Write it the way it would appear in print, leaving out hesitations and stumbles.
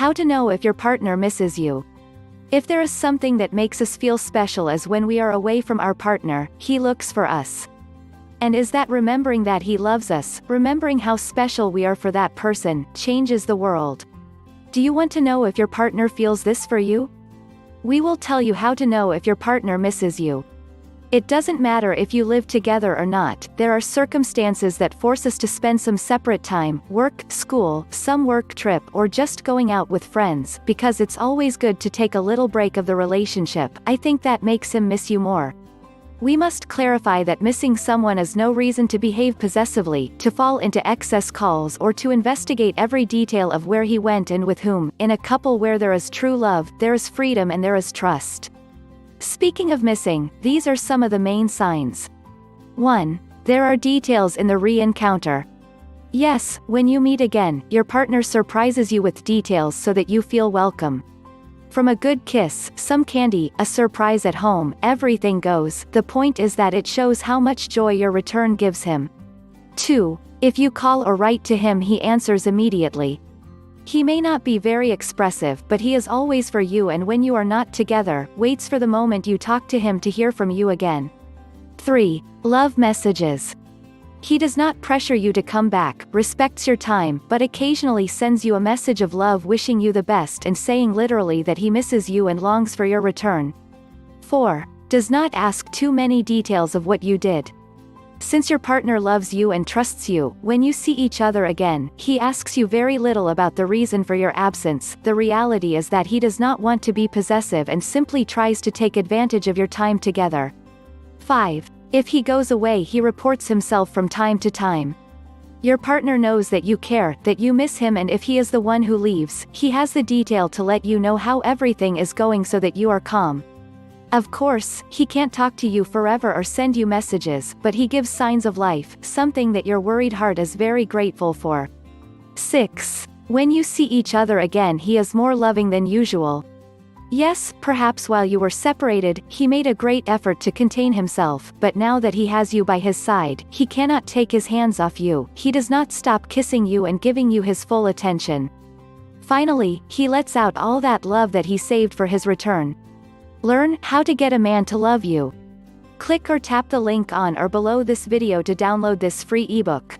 How to know if your partner misses you. If there is something that makes us feel special as when we are away from our partner, he looks for us. And is that remembering that he loves us, remembering how special we are for that person, changes the world. Do you want to know if your partner feels this for you? We will tell you how to know if your partner misses you. It doesn't matter if you live together or not, there are circumstances that force us to spend some separate time, work, school, some work trip or just going out with friends, because it's always good to take a little break of the relationship. I think that makes him miss you more. We must clarify that missing someone is no reason to behave possessively, to fall into excess calls or to investigate every detail of where he went and with whom. In a couple where there is true love, there is freedom and there is trust. Speaking of missing, these are some of the main signs. 1. There are details in the re-encounter. Yes, when you meet again, your partner surprises you with details so that you feel welcome. From a good kiss, some candy, a surprise at home, everything goes. The point is that it shows how much joy your return gives him. 2. If you call or write to him, he answers immediately. He may not be very expressive, but he is always for you, and when you are not together, waits for the moment you talk to him to hear from you again. 3. Love messages. He does not pressure you to come back, respects your time, but occasionally sends you a message of love wishing you the best and saying literally that he misses you and longs for your return. 4. Does not ask too many details of what you did. Since your partner loves you and trusts you, when you see each other again, he asks you very little about the reason for your absence. The reality is that he does not want to be possessive and simply tries to take advantage of your time together. 5. If he goes away, he reports himself from time to time. Your partner knows that you care, that you miss him, and if he is the one who leaves, he has the detail to let you know how everything is going so that you are calm. Of course, he can't talk to you forever or send you messages, but he gives signs of life, something that your worried heart is very grateful for. 6. When you see each other again, he is more loving than usual. Yes, perhaps while you were separated, he made a great effort to contain himself, but now that he has you by his side, he cannot take his hands off you. He does not stop kissing you and giving you his full attention. Finally, he lets out all that love that he saved for his return. Learn how to get a man to love you. Click or tap the link on or below this video to download this free ebook.